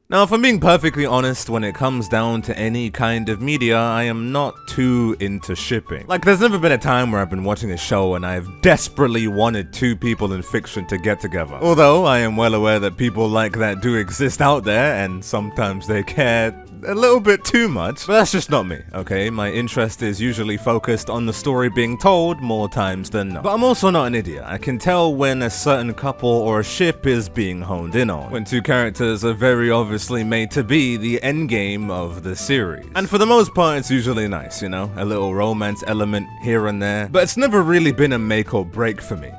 Now, if I'm being perfectly honest, when it comes down to any kind of media, I am not too into shipping. Like, there's never been a time where I've been watching a show and I've desperately wanted two people in fiction to get together. Although, I am well aware that people like that do exist out there, and sometimes they care a little bit too much, but that's just not me, okay? My interest is usually focused on the story being told more times than not. But I'm also not an idiot. I can tell when a certain couple or a ship is being honed in on, when two characters are very obviously made to be the endgame of the series. And for the most part, it's usually nice, you know? A little romance element here and there, but it's never really been a make or break for me.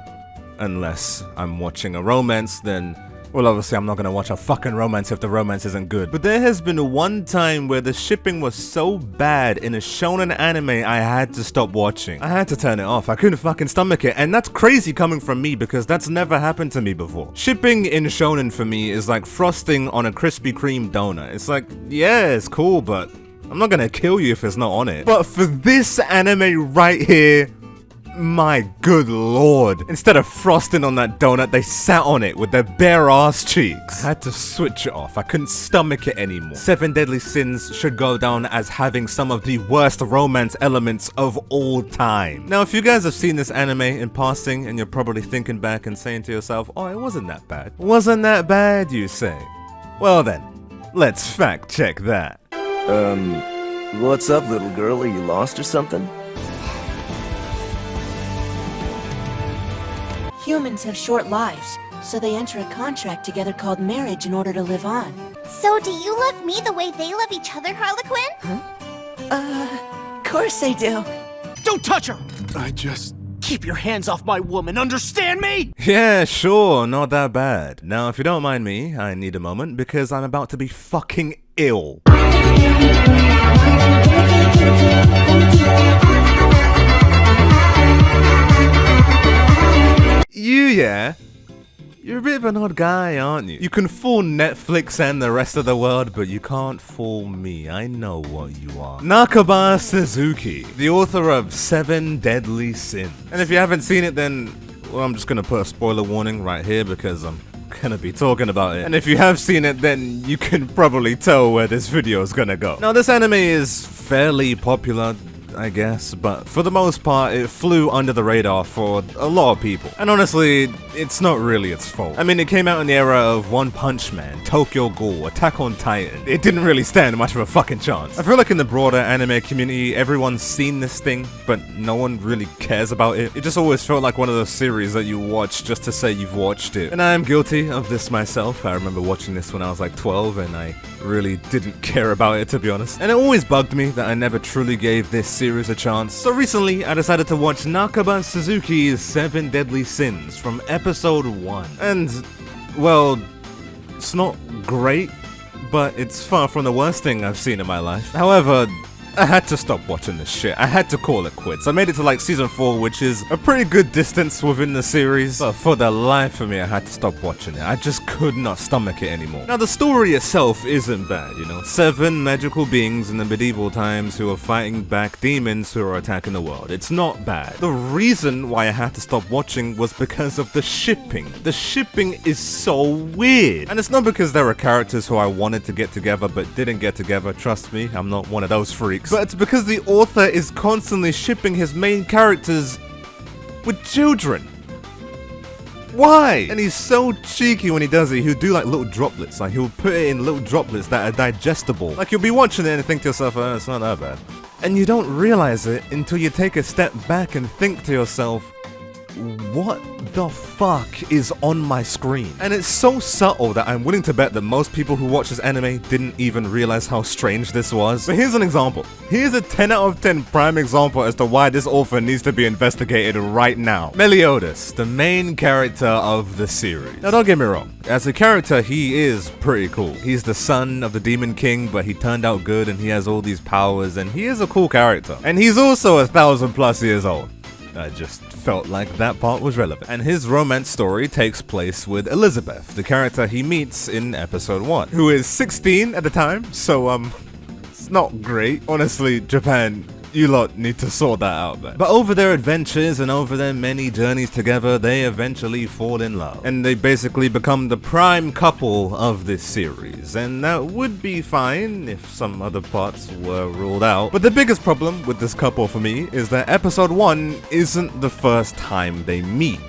Unless I'm watching a romance, then well, obviously I'm not gonna watch a fucking romance if the romance isn't good. But there has been one time where the shipping was so bad in a shonen anime I had to stop watching. I had to turn it off. I couldn't fucking stomach it. And that's crazy coming from me because that's never happened to me before. Shipping in shonen for me is like frosting on a Krispy Kreme donut. It's like, yeah, it's cool, but I'm not gonna kill you if it's not on it. But for this anime right here, my good lord. Instead of frosting on that donut, they sat on it with their bare ass cheeks. I had to switch it off. I couldn't stomach it anymore. Seven Deadly Sins should go down as having some of the worst romance elements of all time. Now, if you guys have seen this anime in passing and you're probably thinking back and saying to yourself, oh, it wasn't that bad. Wasn't that bad, you say? Well then, let's fact check that. What's up, little girl? Are you lost or something? Humans have short lives, so they enter a contract together called marriage in order to live on. So do you love me the way they love each other, Harlequin? Of course they do. Don't touch her! I just... Keep your hands off my woman, understand me? Yeah, sure, not that bad. Now, if you don't mind me, I need a moment because I'm about to be fucking ill. Yeah. You're a bit of an odd guy, aren't you? You can fool Netflix and the rest of the world, but you can't fool me. I know what you are. Nakaba Suzuki, the author of Seven Deadly Sins. And if you haven't seen it, then, well, I'm just gonna put a spoiler warning right here because I'm gonna be talking about it. And if you have seen it, then you can probably tell where this video is gonna go. Now, this anime is fairly popular, I guess, but for the most part, it flew under the radar for a lot of people. And honestly, it's not really its fault. I mean, it came out in the era of One Punch Man, Tokyo Ghoul, Attack on Titan. It didn't really stand much of a fucking chance. I feel like in the broader anime community, everyone's seen this thing, but no one really cares about it. It just always felt like one of those series that you watch just to say you've watched it. And I am guilty of this myself. I remember watching this when I was like 12, and I really didn't care about it, to be honest. And it always bugged me that I never truly gave this series a chance. So recently, I decided to watch Nakaba Suzuki's Seven Deadly Sins from episode 1. And, well, it's not great, but it's far from the worst thing I've seen in my life. However, I had to stop watching this shit. I had to call it quits. I made it to like season 4, which is a pretty good distance within the series, but for the life of me, I had to stop watching it. I just could not stomach it anymore. Now, the story itself isn't bad, you know. 7 magical beings in the medieval times who are fighting back demons who are attacking the world. It's not bad. The reason why I had to stop watching was because of the shipping. The shipping is so weird. And it's not because there are characters who I wanted to get together but didn't get together. Trust me, I'm not one of those freaks. But it's because the author is constantly shipping his main characters with children. Why? And he's so cheeky when he does it. He'll do like little droplets. Like he'll put it in little droplets that are digestible. Like you'll be watching it and think to yourself, oh, it's not that bad. And you don't realize it until you take a step back and think to yourself, what the fuck is on my screen? And it's so subtle that I'm willing to bet that most people who watch this anime didn't even realize how strange this was. But here's an example. Here's a 10 out of 10 prime example as to why this author needs to be investigated right now. Meliodas, the main character of the series. Now don't get me wrong, as a character he is pretty cool. He's the son of the Demon King, but he turned out good and he has all these powers and he is a cool character. And he's also 1,000+ years old. I just felt like that part was relevant. And his romance story takes place with Elizabeth, the character he meets in episode 1, who is 16 at the time, so it's not great. Honestly, Japan, You lot need to sort that out, man. But over their adventures and over their many journeys together, they eventually fall in love. And they basically become the prime couple of this series. And that would be fine if some other parts were ruled out. But the biggest problem with this couple for me is that episode 1 isn't the first time they meet.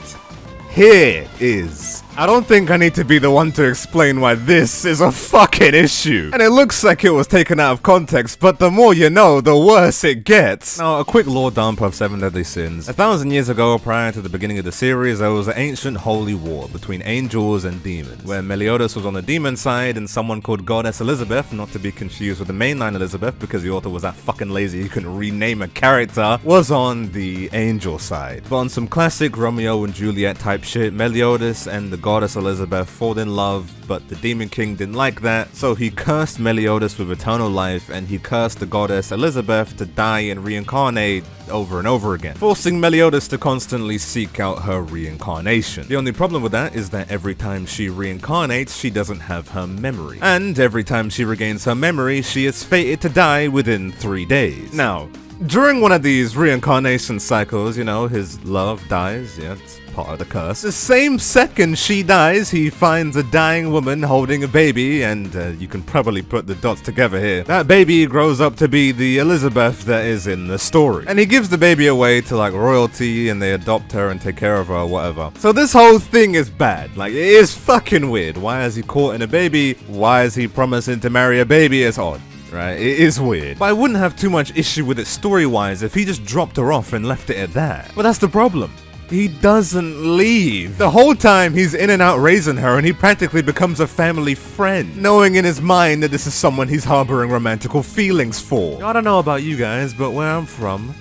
Here is. I don't think I need to be the one to explain why this is a fucking issue. And it looks like it was taken out of context, but the more you know, the worse it gets. Now, a quick lore dump of 7 Deadly Sins. 1,000 years ago, prior to the beginning of the series, there was an ancient holy war between angels and demons, where Meliodas was on the demon side and someone called Goddess Elizabeth, not to be confused with the mainline Elizabeth because the author was that fucking lazy he couldn't rename a character, was on the angel side. But on some classic Romeo and Juliet type shit, Meliodas and the Goddess Elizabeth fall in love, but the Demon King didn't like that, so he cursed Meliodas with eternal life, and he cursed the Goddess Elizabeth to die and reincarnate over and over again, forcing Meliodas to constantly seek out her reincarnation. The only problem with that is that every time she reincarnates, she doesn't have her memory. And every time she regains her memory, she is fated to die within 3 days. Now, during one of these reincarnation cycles, you know, his love dies, yeah, it's part of the curse. The same second she dies, he finds a dying woman holding a baby, and you can probably put the dots together here. That baby grows up to be the Elizabeth that is in the story. And he gives the baby away to like royalty, and they adopt her and take care of her or whatever. So this whole thing is bad. Like, it is fucking weird. Why is he courting a baby? Why is he promising to marry a baby? It's odd. Right, it is weird. But I wouldn't have too much issue with it story-wise if he just dropped her off and left it at that. But that's the problem. He doesn't leave. The whole time he's in and out raising her, and he practically becomes a family friend, knowing in his mind that this is someone he's harboring romantical feelings for. I don't know about you guys, but where I'm from,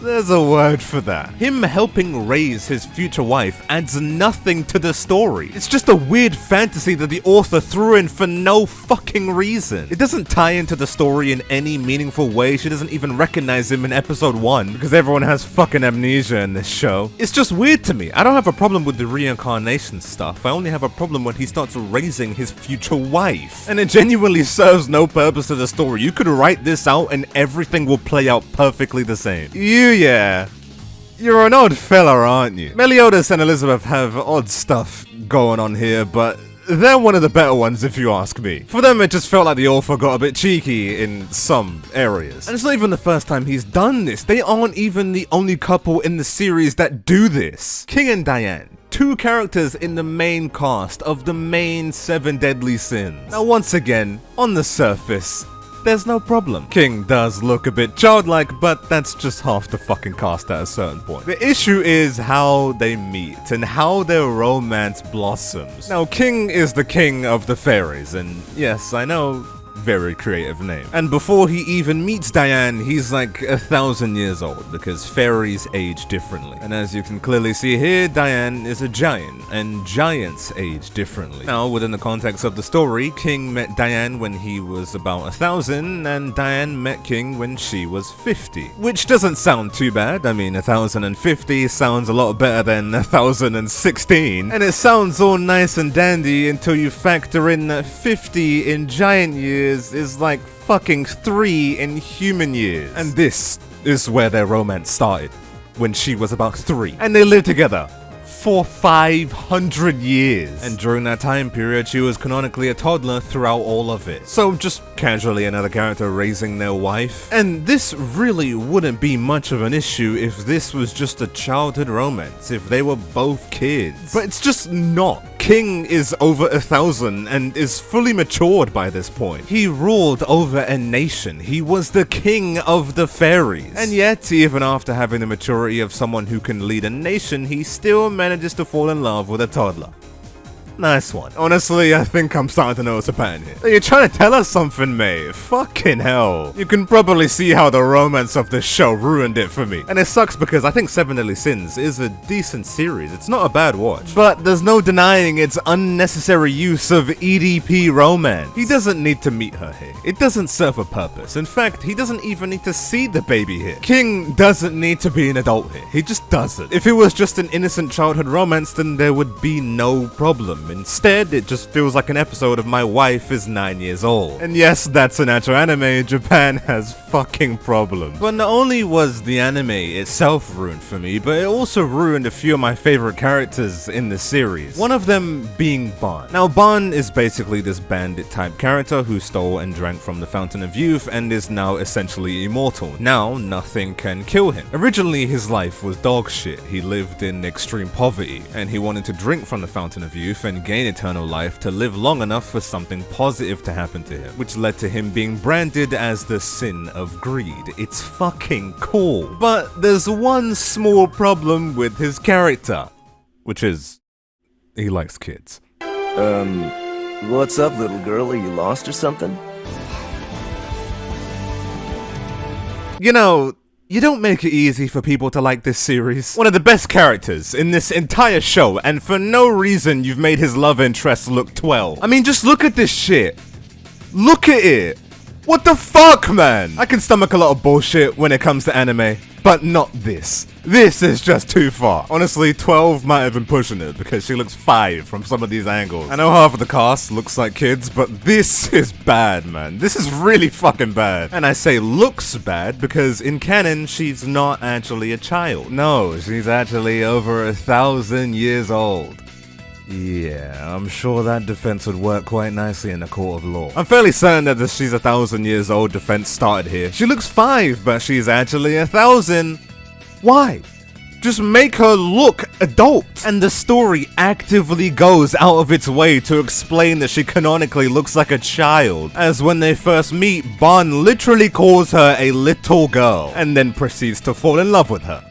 there's a word for that. Him helping raise his future wife adds nothing to the story. It's just a weird fantasy that the author threw in for no fucking reason. It doesn't tie into the story in any meaningful way. She doesn't even recognize him in episode 1 because everyone has fucking amnesia in this show. It's just weird to me. I don't have a problem with the reincarnation stuff. I only have a problem when he starts raising his future wife. And it genuinely serves no purpose to the story. You could write this out and everything will play out perfectly the same. Yeah. You're an odd fella, aren't you? Meliodas and Elizabeth have odd stuff going on here, but they're one of the better ones if you ask me. For them, it just felt like the author got a bit cheeky in some areas. And it's not even the first time he's done this. They aren't even the only couple in the series that do this. King and Diane. 2 characters in the main cast of the main 7 Deadly Sins. Now once again, on the surface, there's no problem. King does look a bit childlike, but that's just half the fucking cast at a certain point. The issue is how they meet and how their romance blossoms. Now, King is the king of the fairies, and yes, I know, very creative name. And before he even meets Diane, he's like 1,000 years old because fairies age differently. And as you can clearly see here, Diane is a giant, and giants age differently. Now, within the context of the story, King met Diane when he was about 1,000, and Diane met King when she was 50. Which doesn't sound too bad. I mean, 1,050 sounds a lot better than 1,016. And it sounds all nice and dandy until you factor in that 50 in giant years is like fucking 3 in human years. And this is where their romance started, when she was about 3. And they lived together for 500 years. And during that time period, she was canonically a toddler throughout all of it. So just casually another character raising their wife. And this really wouldn't be much of an issue if this was just a childhood romance, if they were both kids. But it's just not. King is over 1,000 and is fully matured by this point. He ruled over a nation. He was the king of the fairies. And yet, even after having the maturity of someone who can lead a nation, he still manages to fall in love with a toddler. Nice one. Honestly, I think I'm starting to notice a pattern here. Are you trying to tell us something, mate? Fucking hell. You can probably see how the romance of this show ruined it for me. And it sucks because I think 7 Deadly Sins is a decent series. It's not a bad watch. But there's no denying its unnecessary use of EDP romance. He doesn't need to meet her here. It doesn't serve a purpose. In fact, he doesn't even need to see the baby here. King doesn't need to be an adult here. He just doesn't. If it was just an innocent childhood romance, then there would be no problem. time. Instead, it just feels like an episode of My Wife is 9 years old. And yes, that's an actual anime. Japan has fucking problems. But not only was the anime itself ruined for me, but it also ruined a few of my favorite characters in the series. One of them being Bon. Now, Bon is basically this bandit type character who stole and drank from the Fountain of Youth and is now essentially immortal. Now, nothing can kill him. Originally, his life was dog shit. He lived in extreme poverty, and he wanted to drink from the Fountain of Youth and gain eternal life to live long enough for something positive to happen to him, which led to him being branded as the sin of greed. It's fucking cool. But there's one small problem with his character, which is he likes kids. What's up, little girl? Are you lost or something? You know, you don't make it easy for people to like this series. One of the best characters in this entire show, and for no reason you've made his love interest look 12. I mean, just look at this shit. Look at it. What the fuck, man? I can stomach a lot of bullshit when it comes to anime, but not this. This is just too far. Honestly, 12 might have been pushing it because she looks 5 from some of these angles. I know half of the cast looks like kids, but this is bad, man. This is really fucking bad. And I say looks bad because in canon, she's not actually a child. No, she's actually over 1,000 years old. Yeah, I'm sure that defense would work quite nicely in a court of law. I'm fairly certain that the she's 1,000 years old defense started here. She looks 5, but she's actually 1,000. Why? Just make her look adult. And the story actively goes out of its way to explain that she canonically looks like a child, as when they first meet, Bon literally calls her a little girl, and then proceeds to fall in love with her.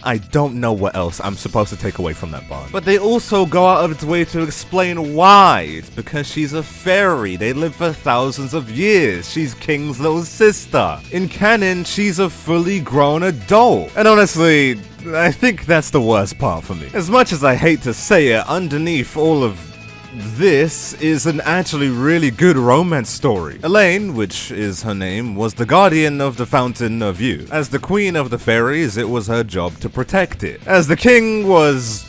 I don't know what else I'm supposed to take away from that bond. But they also go out of its way to explain why. It's because she's a fairy. They live for thousands of years. She's King's little sister. In canon, she's a fully grown adult. And honestly, I think that's the worst part for me. As much as I hate to say it, underneath all of this is an actually really good romance story. Elaine, which is her name, was the guardian of the Fountain of Youth. As the queen of the fairies, it was her job to protect it. As the king was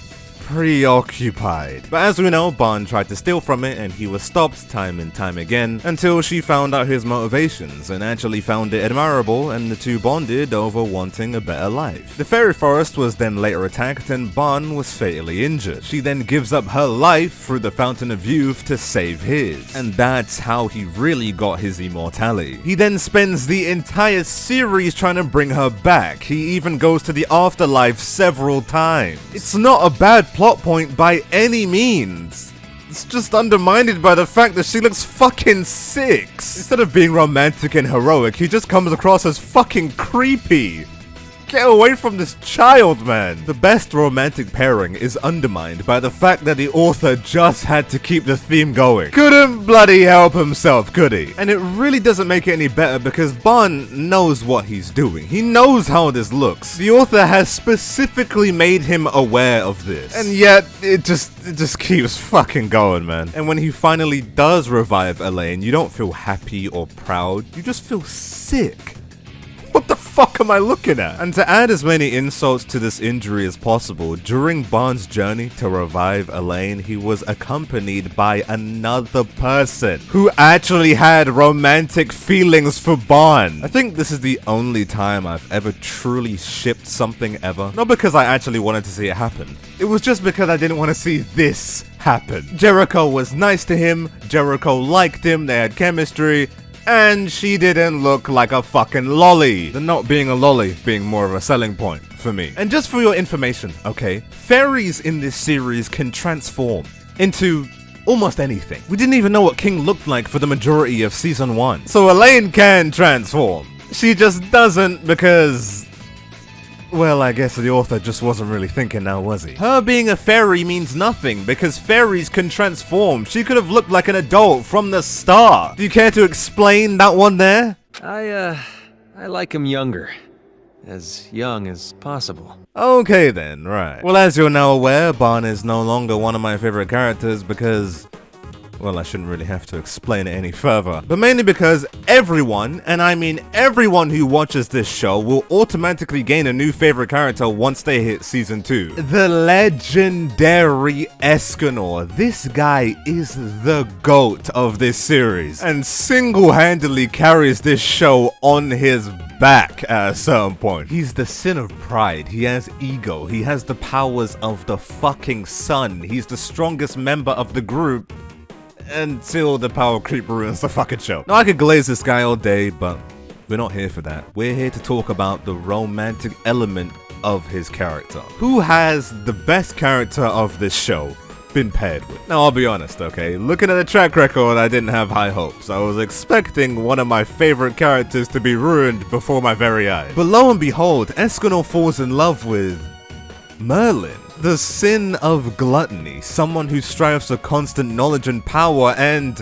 preoccupied. But as we know, Bon tried to steal from it and he was stopped time and time again until she found out his motivations and actually found it admirable, and the two bonded over wanting a better life. The fairy forest was then later attacked and Bon was fatally injured. She then gives up her life through the Fountain of Youth to save his. And that's how he really got his immortality. He then spends the entire series trying to bring her back. He even goes to the afterlife several times. It's not a bad plot point by any means. It's just undermined by the fact that she looks fucking 6. Instead of being romantic and heroic, he just comes across as fucking creepy. Get away from this child, man. The best romantic pairing is undermined by the fact that the author just had to keep the theme going. Couldn't bloody help himself, could he? And it really doesn't make it any better because Bon knows what he's doing. He knows how this looks. The author has specifically made him aware of this. And yet, it just keeps fucking going, man. And when he finally does revive Elaine, you don't feel happy or proud. You just feel sick. What the fuck am I looking at? And to add as many insults to this injury as possible, during Bon's journey to revive Elaine, he was accompanied by another person who actually had romantic feelings for Bon. I think this is the only time I've ever truly shipped something ever. Not because I actually wanted to see it happen. It was just because I didn't want to see this happen. Jericho was nice to him, Jericho liked him, they had chemistry, and she didn't look like a fucking lolly. The not being a lolly being more of a selling point for me. And just for your information, okay, fairies in this series can transform into almost anything. We didn't even know what King looked like for the majority of season 1. So Elaine can transform. She just doesn't because, well, I guess the author just wasn't really thinking now, was he? Her being a fairy means nothing because fairies can transform. She could have looked like an adult from the start. Do you care to explain that one there? I like him younger. As young as possible. Okay then, right. Well, as you're now aware, Bon is no longer one of my favorite characters because well, I shouldn't really have to explain it any further. But mainly because everyone, and I mean everyone who watches this show, will automatically gain a new favorite character once they hit season 2. The legendary Escanor. This guy is the GOAT of this series, and single-handedly carries this show on his back at a certain point. He's the sin of pride. He has ego. He has the powers of the fucking sun. He's the strongest member of the group until the power creep ruins the fucking show. Now, I could glaze this guy all day, but we're not here for that. We're here to talk about the romantic element of his character. Who has the best character of this show been paired with? Now, I'll be honest, okay? Looking at the track record, I didn't have high hopes. I was expecting one of my favorite characters to be ruined before my very eyes. But lo and behold, Escanor falls in love with Merlin. The sin of gluttony, someone who strives for constant knowledge and power and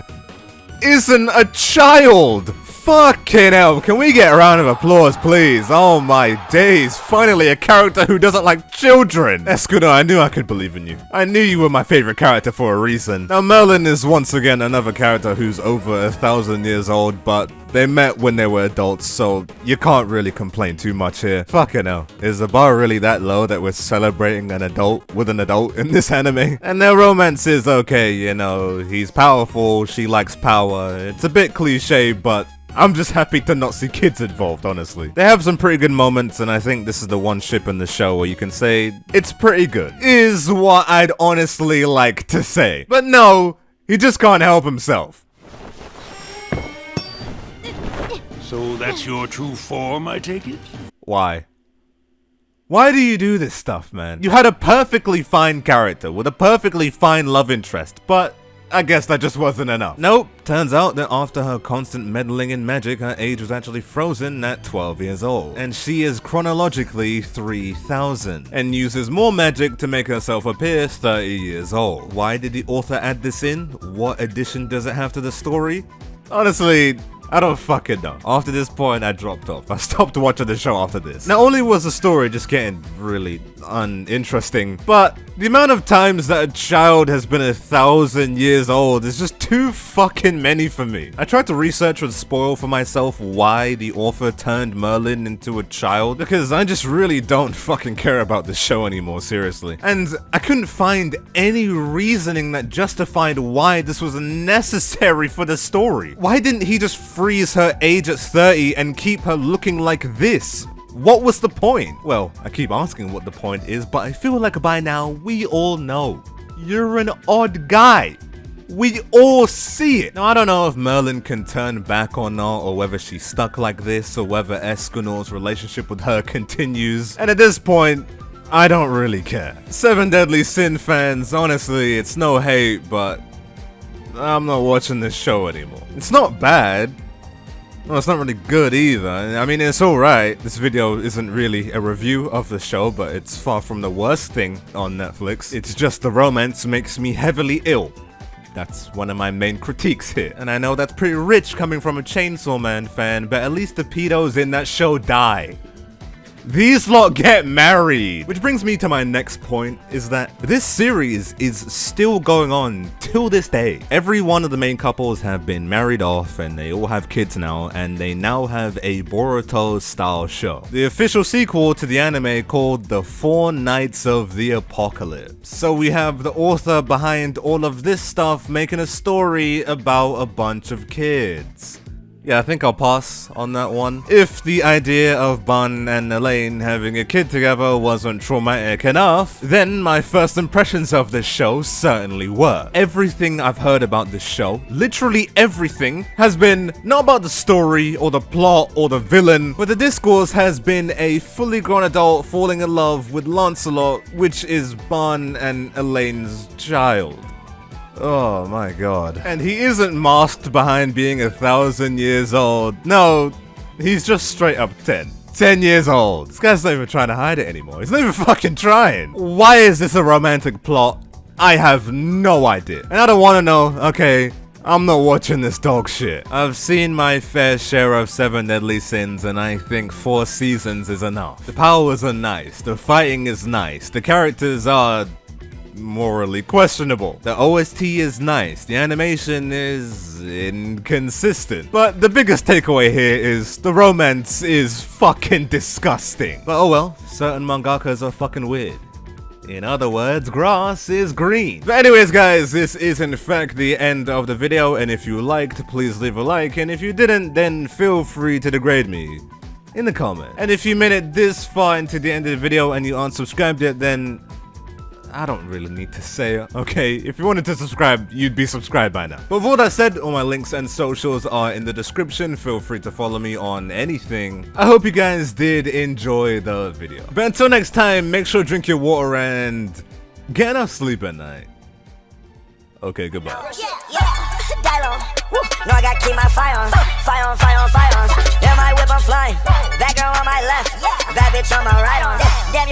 isn't a child! Fucking hell, can we get a round of applause, please? Oh my days, finally a character who doesn't like children! Escanor, I knew I could believe in you. I knew you were my favorite character for a reason. Now, Merlin is once again another character who's over 1,000 years old, but they met when they were adults, so you can't really complain too much here. Fucking hell, is the bar really that low that we're celebrating an adult with an adult in this anime? And their romance is okay, you know, he's powerful, she likes power. It's a bit cliche, but I'm just happy to not see kids involved, honestly. They have some pretty good moments, and I think this is the one ship in the show where you can say it's pretty good, is what I'd honestly like to say. But no, he just can't help himself. So that's your true form, I take it? Why? Why do you do this stuff, man? You had a perfectly fine character with a perfectly fine love interest, but I guess that just wasn't enough. Nope, turns out that after her constant meddling in magic, her age was actually frozen at 12 years old. And she is chronologically 3,000, and uses more magic to make herself appear 30 years old. Why did the author add this in? What addition does it have to the story? Honestly, I don't fucking know. After this point, I dropped off. I stopped watching the show after this. Not only was the story just getting really uninteresting, but the amount of times that a child has been 1,000 years old is just too fucking many for me. I tried to research and spoil for myself why the author turned Merlin into a child, because I just really don't fucking care about this show anymore, seriously. And I couldn't find any reasoning that justified why this was necessary for the story. Why didn't he just freeze her age at 30 and keep her looking like this? What was the point? Well, I keep asking what the point is, but I feel like by now we all know. You're an odd guy. We all see it. Now, I don't know if Merlin can turn back or not, or whether she's stuck like this, or whether Escanor's relationship with her continues. And at this point, I don't really care. Seven Deadly Sin fans, honestly, it's no hate, but I'm not watching this show anymore. It's not bad. Well, it's not really good either. I mean, it's alright. This video isn't really a review of the show, but it's far from the worst thing on Netflix. It's just the romance makes me heavily ill. That's one of my main critiques here. And I know that's pretty rich coming from a Chainsaw Man fan, but at least the pedos in that show die. These lot get married! Which brings me to my next point, is that this series is still going on till this day. Every one of the main couples have been married off, and they all have kids now, and they now have a Boruto-style show. The official sequel to the anime called The Four Nights of the Apocalypse. So we have the author behind all of this stuff making a story about a bunch of kids. Yeah, I think I'll pass on that one. If the idea of Bun and Elaine having a kid together wasn't traumatic enough, then my first impressions of this show certainly were. Everything I've heard about this show, literally everything, has been not about the story or the plot or the villain, but the discourse has been a fully grown adult falling in love with Lancelot, which is Bun and Elaine's child. Oh my god. And he isn't masked behind being 1,000 years old. No, he's just straight up 10. 10 years old. This guy's not even trying to hide it anymore. He's not even fucking trying. Why is this a romantic plot? I have no idea. And I don't want to know, okay, I'm not watching this dog shit. I've seen my fair share of Seven Deadly Sins, and I think 4 seasons is enough. The powers are nice, the fighting is nice, the characters are morally questionable. The OST is nice, the animation is inconsistent, but the biggest takeaway here is the romance is fucking disgusting. But oh well, certain mangakas are fucking weird. In other words, grass is green. But anyways guys, this is in fact the end of the video, and if you liked, please leave a like, and if you didn't, then feel free to degrade me in the comment. And if you made it this far into the end of the video and you aren't subscribed yet, then I don't really need to say, okay? If you wanted to subscribe, you'd be subscribed by now. But with all that said, all my links and socials are in the description. Feel free to follow me on anything. I hope you guys did enjoy the video. But until next time, make sure to drink your water and get enough sleep at night. Okay, goodbye. No, I gotta keep my fire on. Fire on, fire on, fire on. Yeah, my whip, I'm flying. That girl on my left. That bitch on my right on. Damn,